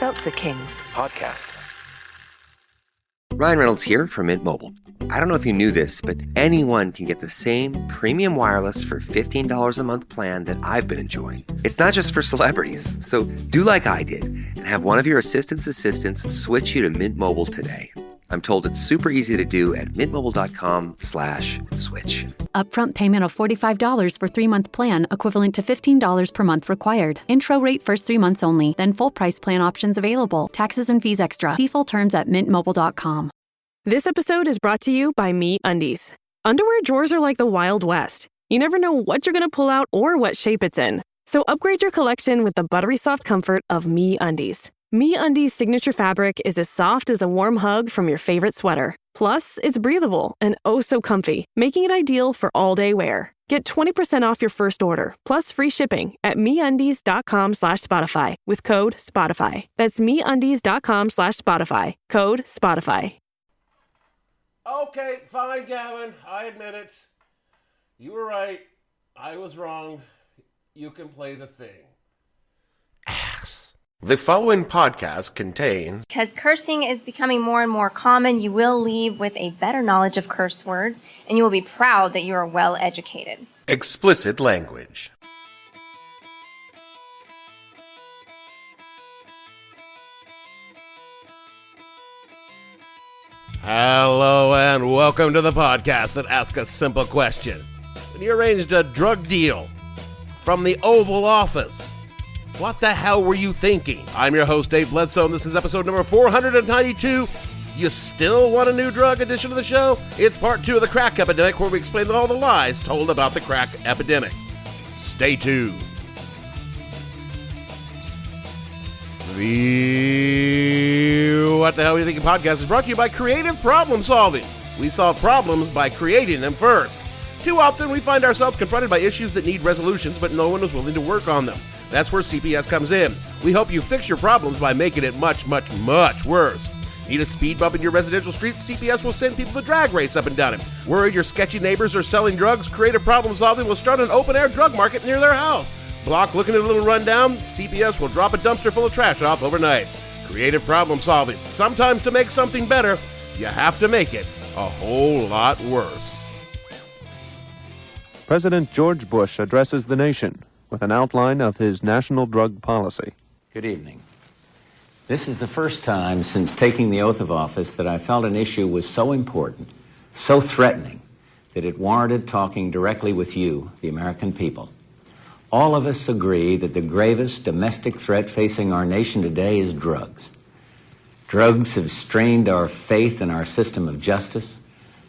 Seltzer Kings. Podcasts. Ryan Reynolds here from Mint Mobile. I don't know if you knew this, but anyone can get the same premium wireless for $15 a month plan that I've been enjoying. It's not just for celebrities. So do like I did and have one of your assistants switch you to Mint Mobile today. I'm told it's super easy to do at mintmobile.com/switch. Upfront payment of $45 for 3-month plan, equivalent to $15 per month required. Intro rate first 3 months only, then full price plan options available. Taxes and fees extra. See full terms at mintmobile.com. This episode is brought to you by MeUndies. Underwear drawers are like the Wild West. You never know what you're going to pull out or what shape it's in. So upgrade your collection with the buttery soft comfort of MeUndies. MeUndies' signature fabric is as soft as a warm hug from your favorite sweater. Plus, it's breathable and oh so comfy, making it ideal for all-day wear. Get 20% off your first order, plus free shipping at MeUndies.com/Spotify with code Spotify. That's MeUndies.com/Spotify, code Spotify. Okay, fine, Gavin. I admit it. You were right. I was wrong. You can play the thing. Ass. The following podcast contains... Because cursing is becoming more and more common, you will leave with a better knowledge of curse words, and you will be proud that you are well educated. Explicit language. Hello and welcome to the podcast that asks a simple question. When you arranged a drug deal from the Oval Office, what the hell were you thinking? I'm your host, Dave Bledsoe, and this is episode number 492. You still want a new drug edition of the show? It's part 2 of the crack epidemic, where we explain all the lies told about the crack epidemic. Stay tuned. The What the Hell Are You Thinking podcast is brought to you by Creative Problem Solving. We solve problems by creating them first. Too often we find ourselves confronted by issues that need resolutions, but no one is willing to work on them. That's where CPS comes in. We help you fix your problems by making it much, much, much worse. Need a speed bump in your residential street? CPS will send people to drag race up and down it. Worried your sketchy neighbors are selling drugs? Creative Problem Solving will start an open-air drug market near their house. Block looking at a little rundown? CPS will drop a dumpster full of trash off overnight. Creative Problem Solving. Sometimes to make something better, you have to make it a whole lot worse. President George Bush addresses the nation with an outline of his national drug policy. Good evening. This is the first time since taking the oath of office that I felt an issue was so important, so threatening, that it warranted talking directly with you, the American people. All of us agree that the gravest domestic threat facing our nation today is drugs. Drugs have strained our faith in our system of justice.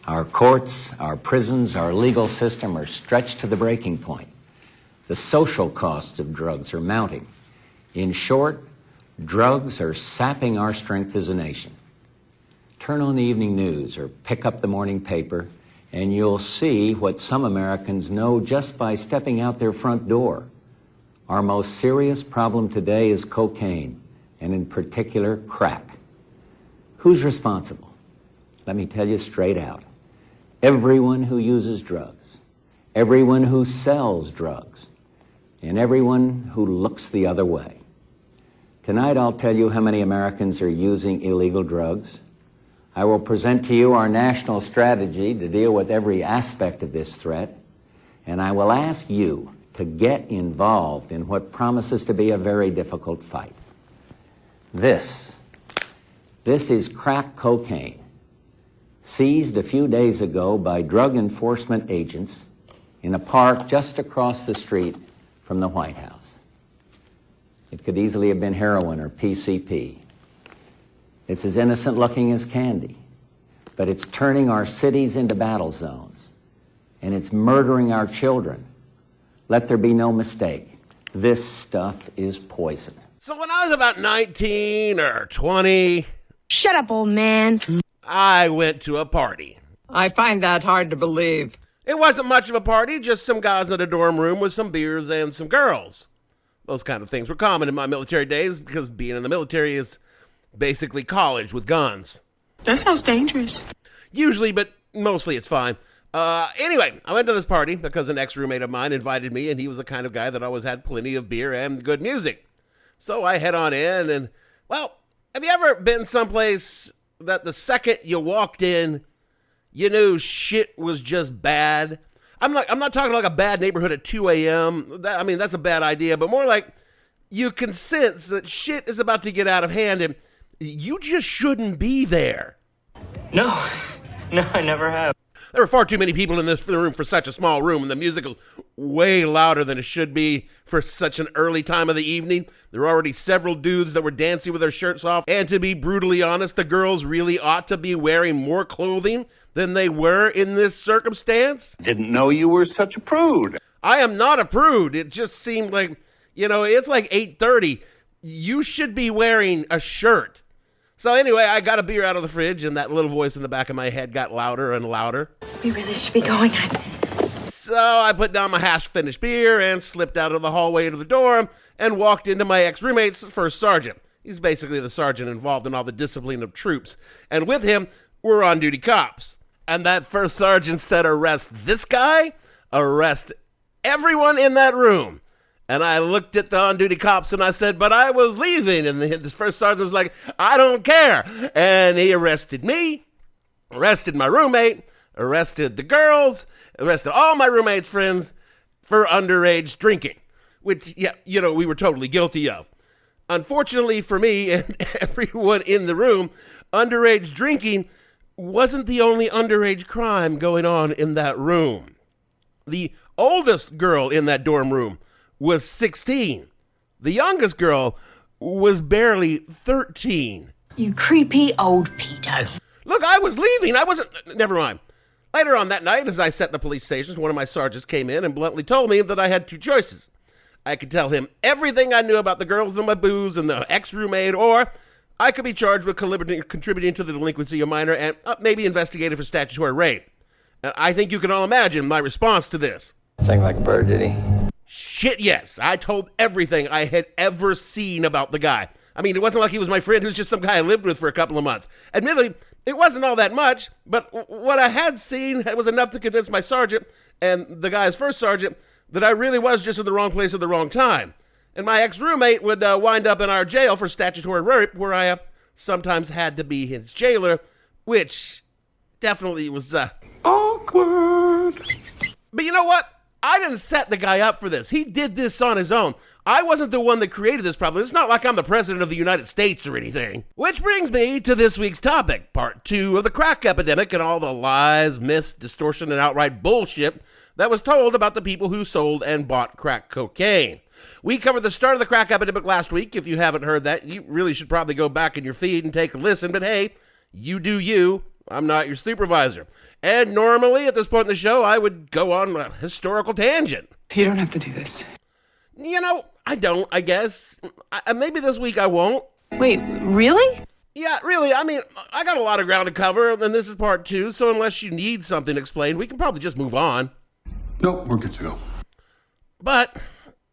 Our courts, our prisons, our legal system are stretched to the breaking point. The social costs of drugs are mounting. In short, drugs are sapping our strength as a nation. Turn on the evening news or pick up the morning paper, and you'll see what some Americans know just by stepping out their front door. Our most serious problem today is cocaine, and in particular, crack. Who's responsible? Let me tell you straight out. Everyone who uses drugs, everyone who sells drugs, and everyone who looks the other way. Tonight I'll tell you how many Americans are using illegal drugs. I will present to you our national strategy to deal with every aspect of this threat, and I will ask you to get involved in what promises to be a very difficult fight. This is crack cocaine, seized a few days ago by drug enforcement agents in a park just across the street from the White House. It could easily have been heroin or PCP. It's as innocent looking as candy, but it's turning our cities into battle zones, and it's murdering our children. Let there be no mistake. This stuff is poison. So when I was about 19 or 20... Shut up, old man. I went to a party. I find that hard to believe. It wasn't much of a party, just some guys in a dorm room with some beers and some girls. Those kind of things were common in my military days because being in the military is basically college with guns. That sounds dangerous. Usually, but mostly it's fine. Anyway, I went to this party because an ex-roommate of mine invited me, and he was the kind of guy that always had plenty of beer and good music. So I head on in, and Well, have you ever been someplace that the second you walked in, you knew shit was just bad? I'm not talking like a bad neighborhood at 2 a.m. That's a bad idea, but more like you can sense that shit is about to get out of hand and you just shouldn't be there. No, I never have. There were far too many people in this room for such a small room, and the music was way louder than it should be for such an early time of the evening. There were already several dudes that were dancing with their shirts off, and to be brutally honest, the girls really ought to be wearing more clothing than they were in this circumstance. Didn't know you were such a prude. I am not a prude. It just seemed like, it's like 8:30. You should be wearing a shirt. So anyway, I got a beer out of the fridge, and that little voice in the back of my head got louder and louder. We really should be going. So I put down my half-finished beer and slipped out of the hallway into the dorm and walked into my ex-roommate's first sergeant. He's basically the sergeant involved in all the discipline of troops. And with him were on-duty cops. And that first sergeant said, "Arrest this guy, arrest everyone in that room." And I looked at the on-duty cops and I said, "But I was leaving." And the first sergeant was like, "I don't care." And he arrested me, arrested my roommate, arrested the girls, arrested all my roommate's friends for underage drinking, which, we were totally guilty of. Unfortunately for me and everyone in the room, underage drinking wasn't the only underage crime going on in that room. The oldest girl in that dorm room was 16. The youngest girl was barely 13. You creepy old pedo. Look, I was leaving. Never mind. Later on that night, as I sat in the police station, one of my sergeants came in and bluntly told me that I had two choices. I could tell him everything I knew about the girls and my booze and the ex-roommate, or I could be charged with contributing to the delinquency of a minor and maybe investigated for statutory rape. And I think you can all imagine my response to this. Sang like a bird, did he? Shit, yes. I told everything I had ever seen about the guy. I mean, it wasn't like he was my friend. He was just some guy I lived with for a couple of months. Admittedly, it wasn't all that much, but what I had seen was enough to convince my sergeant and the guy's first sergeant that I really was just in the wrong place at the wrong time. And my ex-roommate would wind up in our jail for statutory rape, where I sometimes had to be his jailer, which definitely was awkward. But you know what? I didn't set the guy up for this. He did this on his own. I wasn't the one that created this problem. It's not like I'm the president of the United States or anything. Which brings me to this week's topic, part 2 of the crack epidemic and all the lies, myths, distortion, and outright bullshit that was told about the people who sold and bought crack cocaine. We covered the start of the crack epidemic last week. If you haven't heard that, you really should probably go back in your feed and take a listen. But hey, you do you. I'm not your supervisor. And normally at this point in the show, I would go on a historical tangent. You don't have to do this. I don't, I guess. Maybe this week I won't. Wait, really? Yeah, really. I mean, I got a lot of ground to cover, and this is part 2, so unless you need something explained, we can probably just move on. Nope, we're good to go. But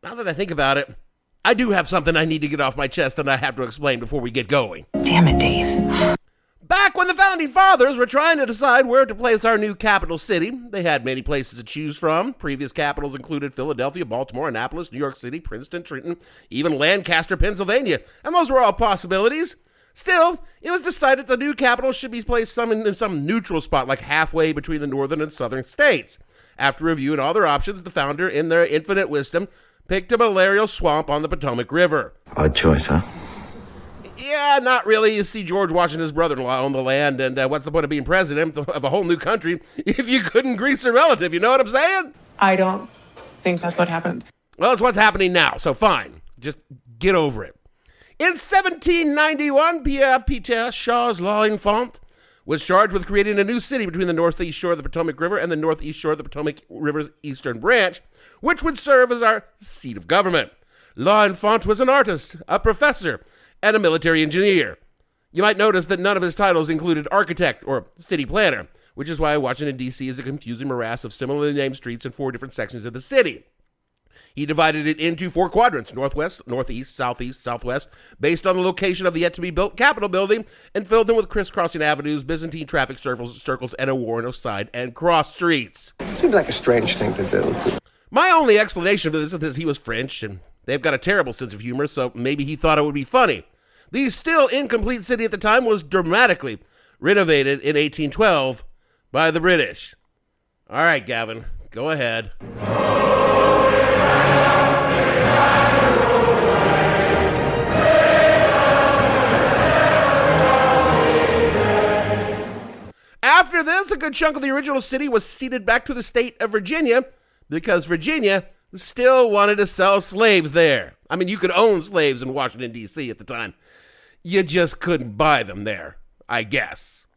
now that I think about it, I do have something I need to get off my chest and I have to explain before we get going. Damn it, Dave. Back when the Founding Fathers were trying to decide where to place our new capital city, they had many places to choose from. Previous capitals included Philadelphia, Baltimore, Annapolis, New York City, Princeton, Trenton, even Lancaster, Pennsylvania, and those were all possibilities. Still, it was decided the new capital should be placed in some neutral spot, like halfway between the northern and southern states. After reviewing all their options, the founder, in their infinite wisdom, picked a malarial swamp on the Potomac River. Odd choice, huh? Yeah, not really. You see, George Washington's brother-in-law owned the land, and what's the point of being president of a whole new country if you couldn't grease a relative? You know what I'm saying? I don't think that's what happened. Well, it's what's happening now, so fine. Just get over it. In 1791, Pierre Charles L'Enfant was charged with creating a new city between the northeast shore of the Potomac River and the northeast shore of the Potomac River's eastern branch, which would serve as our seat of government. L'Enfant was an artist, a professor, and a military engineer. You might notice that none of his titles included architect or city planner, which is why Washington, D.C. is a confusing morass of similarly named streets in 4 different sections of the city. He divided it into 4 quadrants, northwest, northeast, southeast, southwest, based on the location of the yet-to-be-built Capitol building, and filled them with crisscrossing avenues, Byzantine traffic circles, and a war of side and cross streets. Seems like a strange thing to do. My only explanation for this is that he was French, and they've got a terrible sense of humor, so maybe he thought it would be funny. The still incomplete city at the time was dramatically renovated in 1812 by the British. All right, Gavin, go ahead. After this, a good chunk of the original city was ceded back to the state of Virginia because Virginia still wanted to sell slaves there. I mean, you could own slaves in Washington, D.C. at the time. You just couldn't buy them there, I guess.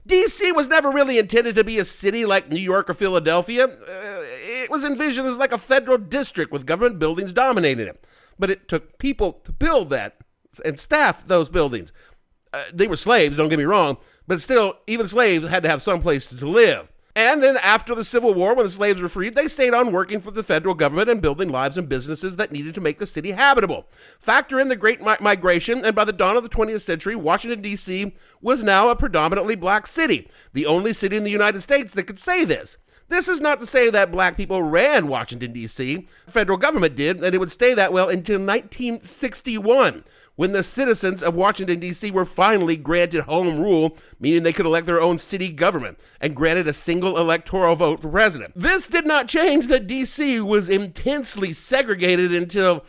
D.C. was never really intended to be a city like New York or Philadelphia. It was envisioned as like a federal district with government buildings dominating it. But it took people to build that and staff those buildings. They were slaves, don't get me wrong, but still, even slaves had to have some place to live. And then after the Civil War, when the slaves were freed, they stayed on working for the federal government and building lives and businesses that needed to make the city habitable. Factor in the Great Migration, and by the dawn of the 20th century, Washington, D.C. was now a predominantly black city, the only city in the United States that could say this. This is not to say that black people ran Washington, D.C. The federal government did, and it would stay that well until 1961. When the citizens of Washington, D.C. were finally granted home rule, meaning they could elect their own city government, and granted a single electoral vote for president. This did not change that D.C. was intensely segregated until,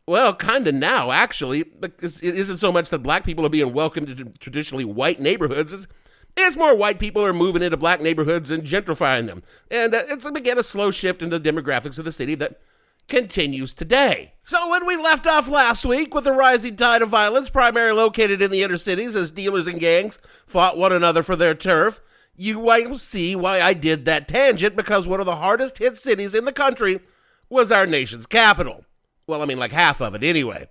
well, kind of now, actually, because it isn't so much that black people are being welcomed into traditionally white neighborhoods. It's more white people are moving into black neighborhoods and gentrifying them. And it's again a slow shift in the demographics of the city that continues today. So when we left off last week with the rising tide of violence primarily located in the inner cities as dealers and gangs fought one another for their turf, you will see why I did that tangent, because one of the hardest hit cities in the country was our nation's capital. Well, I mean, like half of it anyway.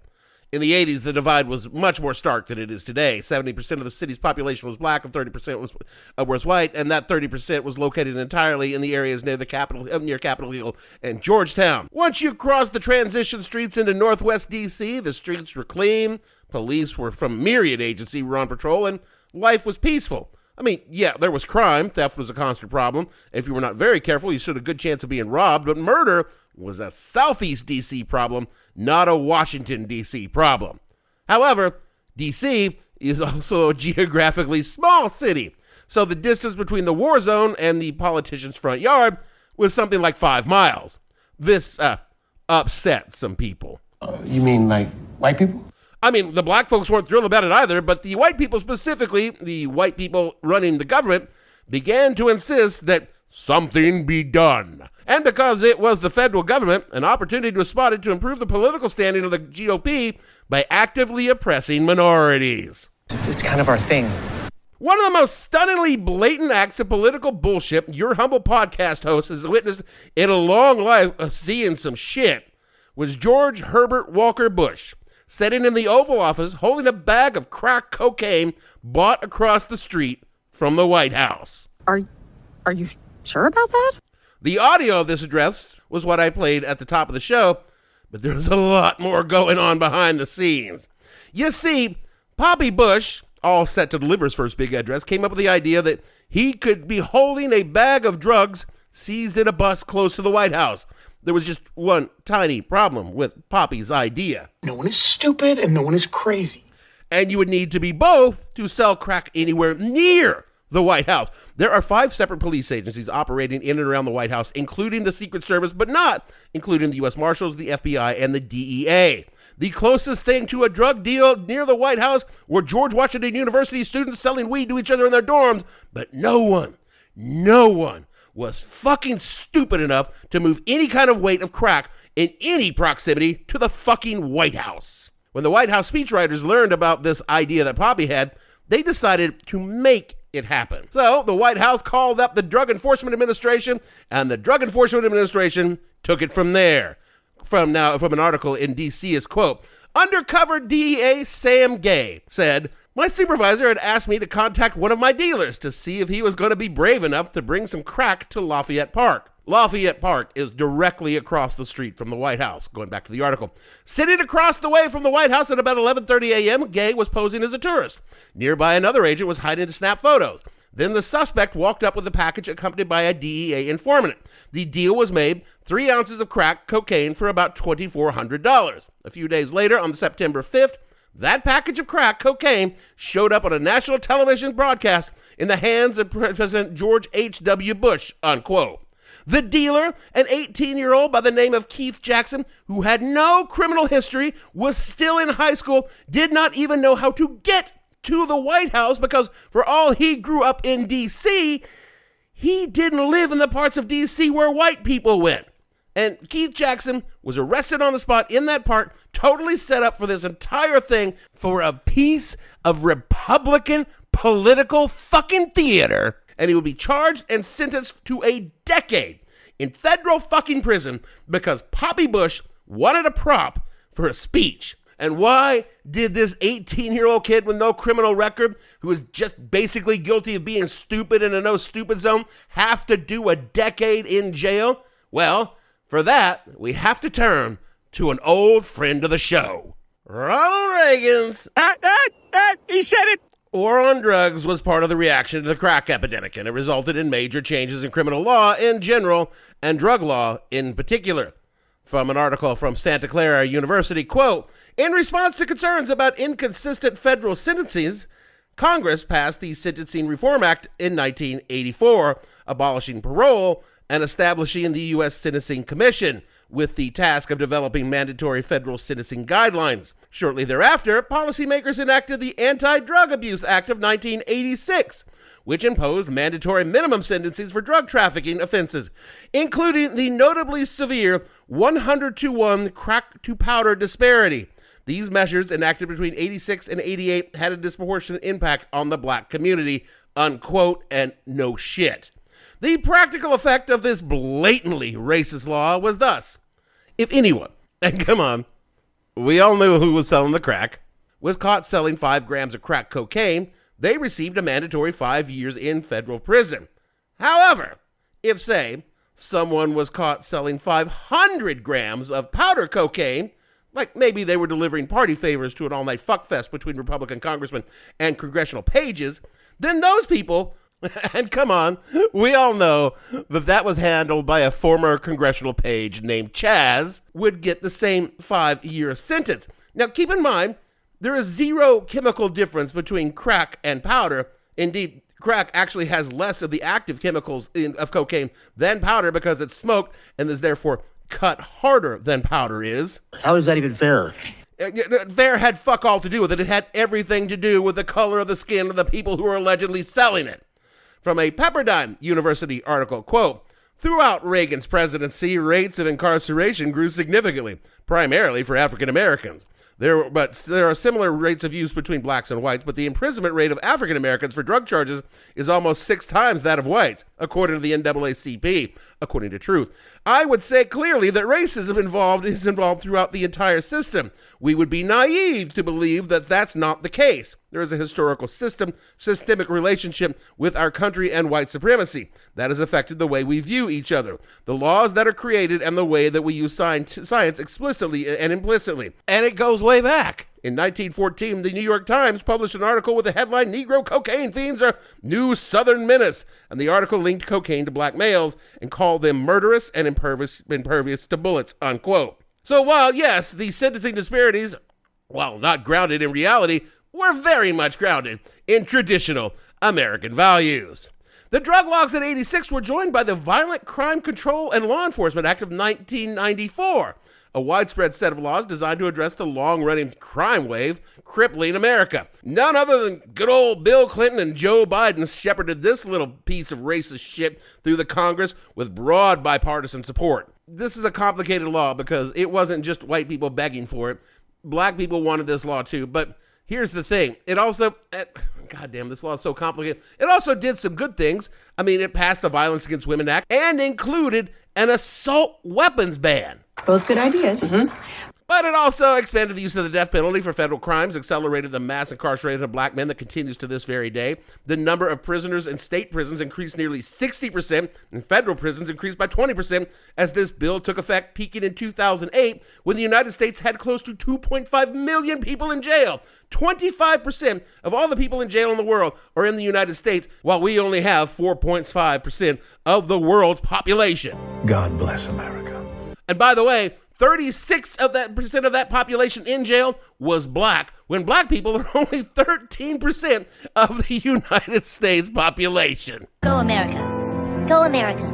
In the 80s, the divide was much more stark than it is today. 70% of the city's population was black and 30% was white, and that 30% was located entirely in the areas near the Capitol, near Capitol Hill and Georgetown. Once you crossed the transition streets into Northwest D.C., the streets were clean, police were from myriad agencies were on patrol, and life was peaceful. I mean, yeah, there was crime. Theft was a constant problem. If you were not very careful, you stood a good chance of being robbed, but murder was a Southeast D.C. problem, not a Washington, D.C. problem. However, D.C. is also a geographically small city, so the distance between the war zone and the politician's front yard was something like 5 miles. This upset some people. You mean like white people? I mean, the black folks weren't thrilled about it either, but the white people, specifically the white people running the government, began to insist that something be done. And because it was the federal government, an opportunity was spotted to improve the political standing of the GOP by actively oppressing minorities. It's kind of our thing. One of the most stunningly blatant acts of political bullshit your humble podcast host has witnessed in a long life of seeing some shit was George Herbert Walker Bush, sitting in the Oval Office holding a bag of crack cocaine bought across the street from the White House. Are you sure about that? The audio of this address was what I played at the top of the show, but there was a lot more going on behind the scenes. You see, Poppy Bush, all set to deliver his first big address, came up with the idea that he could be holding a bag of drugs seized in a bus close to the White House. There was just one tiny problem with Poppy's idea. No one is stupid and no one is crazy. And you would need to be both to sell crack anywhere near the White House. There are 5 separate police agencies operating in and around the White House, including the Secret Service, but not including the U.S. Marshals, the FBI, and the DEA. The closest thing to a drug deal near the White House were George Washington University students selling weed to each other in their dorms, but no one was fucking stupid enough to move any kind of weight of crack in any proximity to the fucking White House. When the White House speechwriters learned about this idea that Poppy had, they decided to make it happen. So the White House called up the Drug Enforcement Administration, and the Drug Enforcement Administration took it from there. From an article in D.C. is, quote, undercover DEA Sam Gay said, my supervisor had asked me to contact one of my dealers to see if he was going to be brave enough to bring some crack to Lafayette Park. Lafayette Park is directly across the street from the White House, going back to the article. Sitting across the way from the White House at about 11:30 a.m., Gay was posing as a tourist. Nearby, another agent was hiding to snap photos. Then the suspect walked up with a package accompanied by a DEA informant. The deal was made, 3 ounces of crack cocaine for about $2,400. A few days later, on September 5th, that package of crack cocaine showed up on a national television broadcast in the hands of President George H.W. Bush, unquote. The dealer, an 18-year-old by the name of Keith Jackson, who had no criminal history, was still in high school, did not even know how to get to the White House because for all he grew up in D.C., he didn't live in the parts of D.C. where white people went. And Keith Jackson was arrested on the spot in that park, totally set up for this entire thing for a piece of Republican political fucking theater. And he would be charged and sentenced to a decade in federal fucking prison because Poppy Bush wanted a prop for a speech. And why did this 18-year-old kid with no criminal record, who is just basically guilty of being stupid in a no stupid zone, have to do a decade in jail? Well, for that, we have to turn to an old friend of the show. Ronald Reagan's He said it. war on drugs was part of the reaction to the crack epidemic, and it resulted in major changes in criminal law in general and drug law in particular. From an article from Santa Clara University, quote, in response to concerns about inconsistent federal sentences, Congress passed the Sentencing Reform Act in 1984, abolishing parole and establishing the U.S. Sentencing Commission with the task of developing mandatory federal sentencing guidelines. Shortly thereafter, policymakers enacted the Anti-Drug Abuse Act of 1986, which imposed mandatory minimum sentences for drug trafficking offenses, including the notably severe 100-to-1 crack-to-powder disparity. These measures, enacted between 86 and 88, had a disproportionate impact on the black community, unquote, and no shit. The practical effect of this blatantly racist law was thus: if anyone, and come on, we all knew who was selling the crack, was caught selling 5 grams of crack cocaine, they received a mandatory 5 years in federal prison. However, if, say, someone was caught selling 500 grams of powder cocaine, like maybe they were delivering party favors to an all-night fuckfest between Republican congressmen and congressional pages, then those people, and come on, we all know that that was handled by a former congressional page named Chaz, would get the same 5-year sentence. Now, keep in mind, there is zero chemical difference between crack and powder. Indeed, crack actually has less of the active chemicals of cocaine than powder because it's smoked and is therefore cut harder than powder is. How is that even fair? Fair had fuck all to do with it. It had everything to do with the color of the skin of the people who are allegedly selling it. From a Pepperdine University article, quote, throughout Reagan's presidency, rates of incarceration grew significantly, primarily for African Americans. There are similar rates of use between blacks and whites, but the imprisonment rate of African Americans for drug charges is almost 6 times that of whites, according to the NAACP, according to Truth. I would say clearly that racism is involved throughout the entire system. We would be naive to believe that that's not the case. There is a historical systemic relationship with our country and white supremacy that has affected the way we view each other, the laws that are created, and the way that we use science explicitly and implicitly. And it goes way back. In 1914, the New York Times published an article with the headline, Negro Cocaine Fiends Are New Southern Menace, and the article linked cocaine to black males and called them murderous and impervious to bullets, unquote. So while, yes, the sentencing disparities, while not grounded in reality, were very much grounded in traditional American values. The drug laws in 86 were joined by the Violent Crime Control and Law Enforcement Act of 1994, a widespread set of laws designed to address the long-running crime wave crippling America. None other than good old Bill Clinton and Joe Biden shepherded this little piece of racist shit through the Congress with broad bipartisan support. This is a complicated law because it wasn't just white people begging for it. Black people wanted this law too, but here's the thing. It also, goddamn, this law is so complicated. It also did some good things. I mean, it passed the Violence Against Women Act and included an assault weapons ban. Both good ideas. Mm-hmm. But it also expanded the use of the death penalty for federal crimes, accelerated the mass incarceration of black men that continues to this very day. The number of prisoners in state prisons increased nearly 60%, and federal prisons increased by 20% as this bill took effect, peaking in 2008 when the United States had close to 2.5 million people in jail. 25% of all the people in jail in the world are in the United States, while we only have 4.5% of the world's population. God bless America. And by the way, 36% of that population in jail was black, when black people are only 13% of the United States population. Go America. Go America.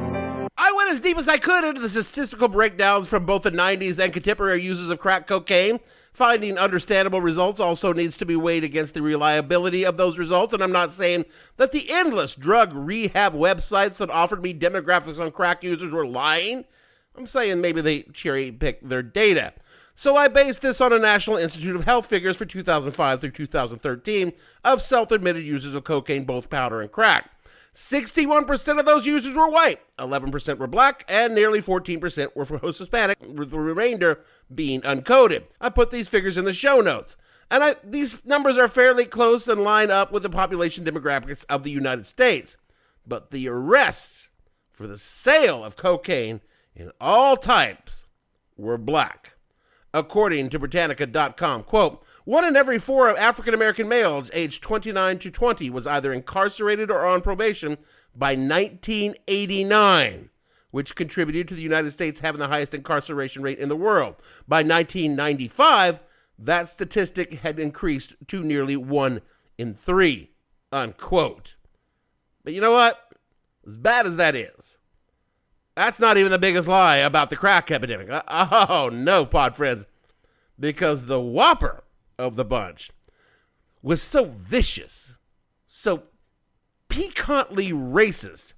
I went as deep as I could into the statistical breakdowns from both the 90s and contemporary users of crack cocaine. Finding understandable results also needs to be weighed against the reliability of those results, and I'm not saying that the endless drug rehab websites that offered me demographics on crack users were lying. I'm saying maybe they cherry-picked their data. So I based this on a National Institute of Health figures for 2005 through 2013 of self-admitted users of cocaine, both powder and crack. 61% of those users were white, 11% were black, and nearly 14% were from Hispanic, with the remainder being uncoded. I put these figures in the show notes. And these numbers are fairly close and line up with the population demographics of the United States. But the arrests for the sale of cocaine in all types were black. According to Britannica.com, quote, 1 in every 4 African-American males aged 29 to 20 was either incarcerated or on probation by 1989, which contributed to the United States having the highest incarceration rate in the world. By 1995, that statistic had increased to nearly 1 in 3, unquote. But you know what? As bad as that is, that's not even the biggest lie about the crack epidemic. Oh, no, pod friends. Because the whopper of the bunch was so vicious, so piquantly racist,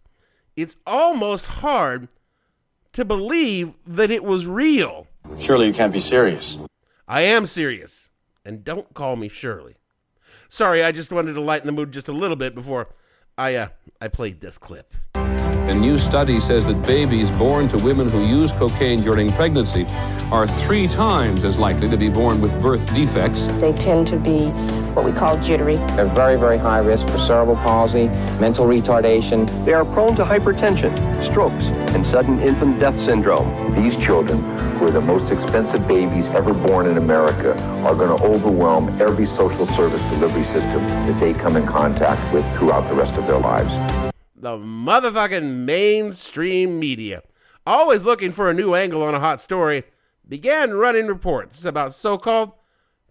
it's almost hard to believe that it was real. Surely you can't be serious. I am serious. And don't call me Shirley. Sorry, I just wanted to lighten the mood just a little bit before I played this clip. A new study says that babies born to women who use cocaine during pregnancy are 3 times as likely to be born with birth defects. They tend to be what we call jittery. They're very, very high risk for cerebral palsy, mental retardation. They are prone to hypertension, strokes, and sudden infant death syndrome. These children, who are the most expensive babies ever born in America, are going to overwhelm every social service delivery system that they come in contact with throughout the rest of their lives. The motherfucking mainstream media, always looking for a new angle on a hot story, began running reports about so-called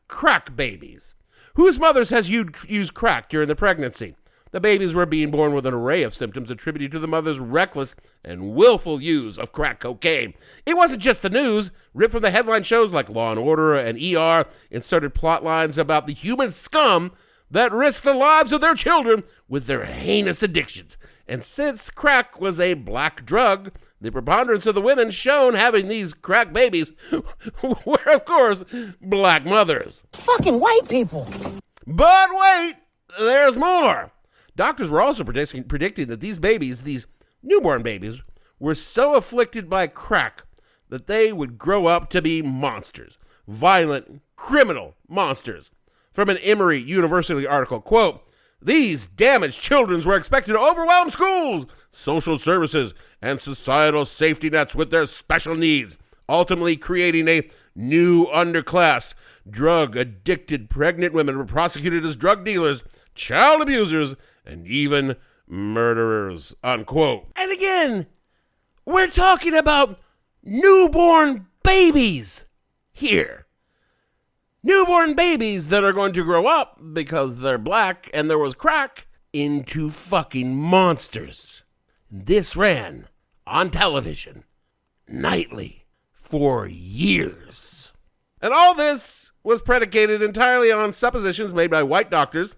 crack babies, whose mothers has used crack during the pregnancy. The babies were being born with an array of symptoms attributed to the mother's reckless and willful use of crack cocaine. It wasn't just the news. Ripped from the headline shows like Law & Order and ER inserted plot lines about the human scum that risked the lives of their children with their heinous addictions. And since crack was a black drug, the preponderance of the women shown having these crack babies were, of course, black mothers. Fucking white people. But wait, there's more. Doctors were also predicting that these babies, these newborn babies, were so afflicted by crack that they would grow up to be monsters, violent, criminal monsters. From an Emory University article, quote, these damaged children were expected to overwhelm schools, social services, and societal safety nets with their special needs, ultimately creating a new underclass. Drug-addicted pregnant women were prosecuted as drug dealers, child abusers, and even murderers, unquote. And again, we're talking about newborn babies here. Newborn babies that are going to grow up, because they're black and there was crack, into fucking monsters. This ran on television nightly for years. And all this was predicated entirely on suppositions made by white doctors,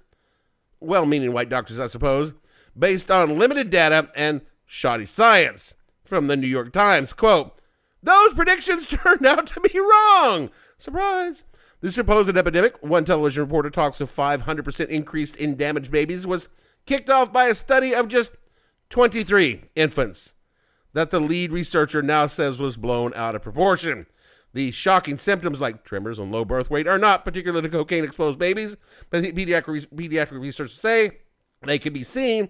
well-meaning white doctors, I suppose, based on limited data and shoddy science. From the New York Times, quote, those predictions turned out to be wrong. Surprise. The supposed epidemic, one television reporter talks of 500% increase in damaged babies, was kicked off by a study of just 23 infants that the lead researcher now says was blown out of proportion. The shocking symptoms like tremors and low birth weight are not particular to cocaine-exposed babies, but pediatric researchers say they can be seen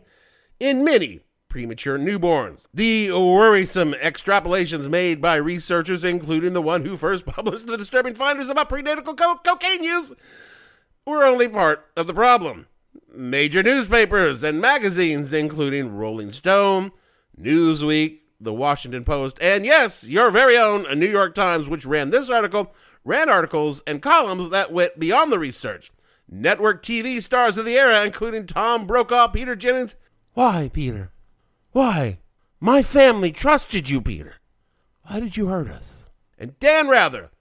in many premature newborns. The worrisome extrapolations made by researchers, including the one who first published the disturbing findings about prenatal cocaine use, were only part of the problem. Major newspapers and magazines, including Rolling Stone, Newsweek, the Washington Post, and yes, your very own New York Times, which ran articles and columns that went beyond the research. Network TV stars of the era, including Tom Brokaw, Peter Jennings. Why, Peter? Why? My family trusted you, Peter. Why did you hurt us? And Dan Rather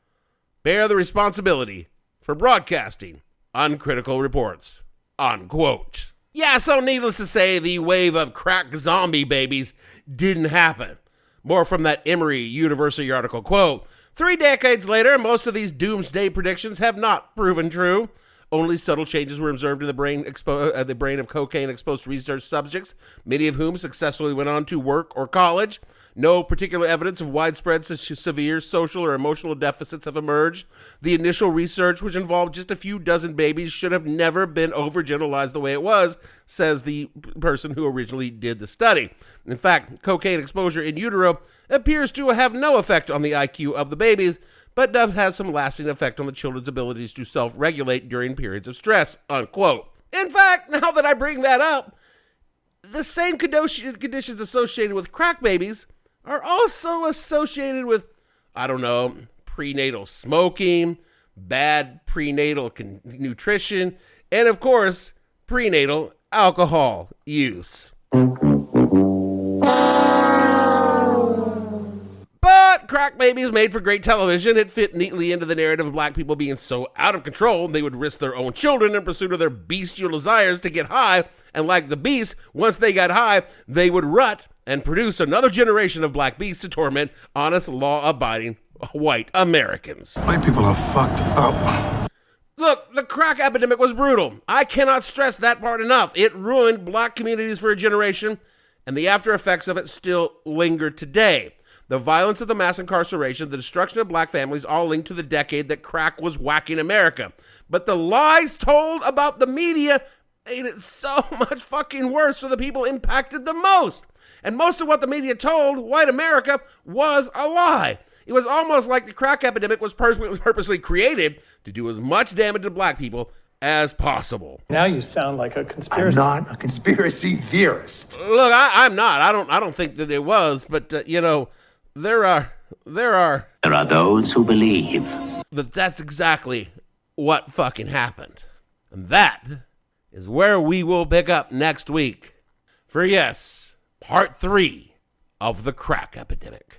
bear the responsibility for broadcasting uncritical reports. Unquote. Yeah, so needless to say, the wave of crack zombie babies didn't happen. More from that Emory University article, quote, 3 decades later, most of these doomsday predictions have not proven true. Only subtle changes were observed in the brain of cocaine-exposed research subjects, many of whom successfully went on to work or college. No particular evidence of widespread severe social or emotional deficits have emerged. The initial research, which involved just a few dozen babies, should have never been overgeneralized the way it was, says the person who originally did the study. In fact, cocaine exposure in utero appears to have no effect on the IQ of the babies, but does have some lasting effect on the children's abilities to self-regulate during periods of stress, unquote. In fact, now that I bring that up, the same conditions associated with crack babies are also associated with, prenatal smoking, bad prenatal nutrition, and of course, prenatal alcohol use. But crack babies made for great television. It fit neatly into the narrative of black people being so out of control, they would risk their own children in pursuit of their bestial desires to get high, and like the beast, once they got high, they would rut and produce another generation of black beasts to torment honest, law-abiding white Americans. White people are fucked up. Look, the crack epidemic was brutal. I cannot stress that part enough. It ruined black communities for a generation, and the after effects of it still linger today. The violence of the mass incarceration, the destruction of black families, all linked to the decade that crack was whacking America. But the lies told about the media made it so much fucking worse for the people impacted the most. And most of what the media told white America was a lie. It was almost like the crack epidemic was purposely created to do as much damage to black people as possible. Now you sound like a conspiracy. I'm not a conspiracy theorist. Look, I'm not. I don't think that it was, but there are those who believe that that's exactly what fucking happened. And that is where we will pick up next week for, yes, Part 3 of the crack epidemic.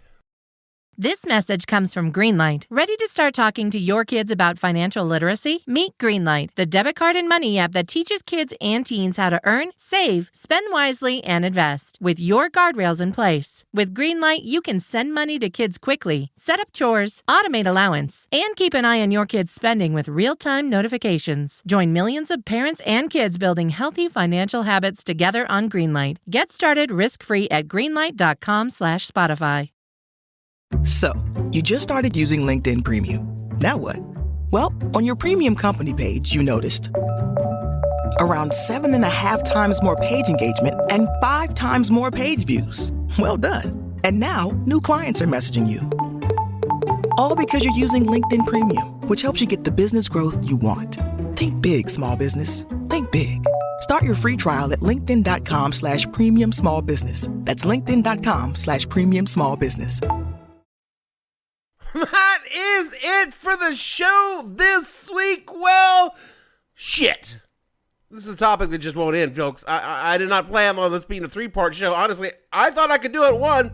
This message comes from Greenlight. Ready to start talking to your kids about financial literacy? Meet Greenlight, the debit card and money app that teaches kids and teens how to earn, save, spend wisely, and invest with your guardrails in place. With Greenlight, you can send money to kids quickly, set up chores, automate allowance, and keep an eye on your kids' spending with real-time notifications. Join millions of parents and kids building healthy financial habits together on Greenlight. Get started risk-free at greenlight.com/Spotify. So, you just started using LinkedIn Premium. Now what? Well, on your premium company page, you noticed around 7.5 times more page engagement and 5 times more page views. Well done. And now, new clients are messaging you. All because you're using LinkedIn Premium, which helps you get the business growth you want. Think big, small business. Think big. Start your free trial at linkedin.com/premium small business. That's linkedin.com/premium small business. That is it for the show this week. Well, shit. This is a topic that just won't end, folks. I did not plan on this being a 3-part show. Honestly, I thought I could do it 1.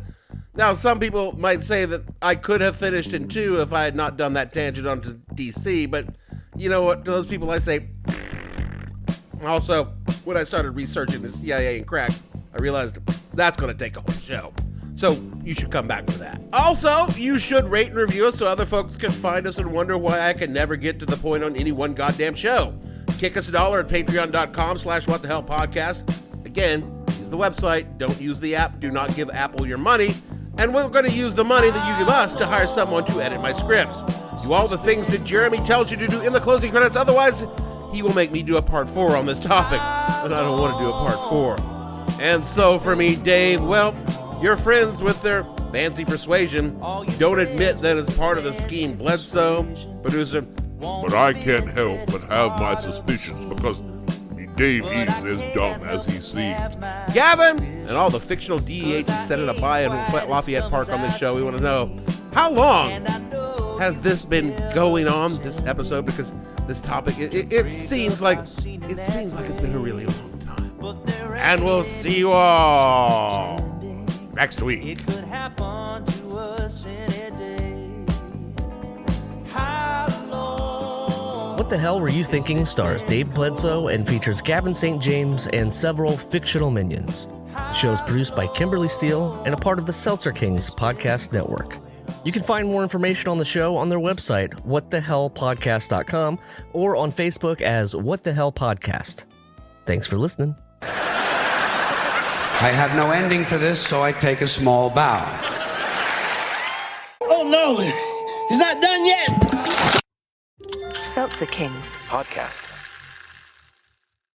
Now, some people might say that I could have finished in 2 if I had not done that tangent onto DC, but you know what? To those people, I say... Also, when I started researching the CIA and crack, I realized that's going to take a whole show. So you should come back for that. Also, you should rate and review us so other folks can find us and wonder why I can never get to the point on any one goddamn show. Kick us $1 at patreon.com/whatthehellpodcast. Again, use the website. Don't use the app. Do not give Apple your money. And we're going to use the money that you give us to hire someone to edit my scripts. Do all the things that Jeremy tells you to do in the closing credits. Otherwise, he will make me do a part 4 on this topic. And I don't want to do a part 4. And so for me, Dave, well... Your friends with their fancy persuasion don't admit that it's part of the scheme. Bledsoe, producer. But I can't help but have my suspicions because he Dave is as dumb as he seems. Gavin and all the fictional DEA agents set in a buy in Lafayette Park on this show. We want to know, how long has this been going on, this episode? Because this topic, it seems like it's been a really long time. And we'll see you all next week. What the Hell Were You Thinking stars Dave Bledsoe and features Gavin St. James and several fictional minions. The show is produced by Kimberly Steele and a part of the Seltzer Kings podcast network. You can find more information on the show on their website, whatthehellpodcast.com, or on Facebook as What the Hell Podcast. Thanks for listening. I have no ending for this, so I take a small bow. Oh no, he's not done yet. Seltzer Kings Podcasts.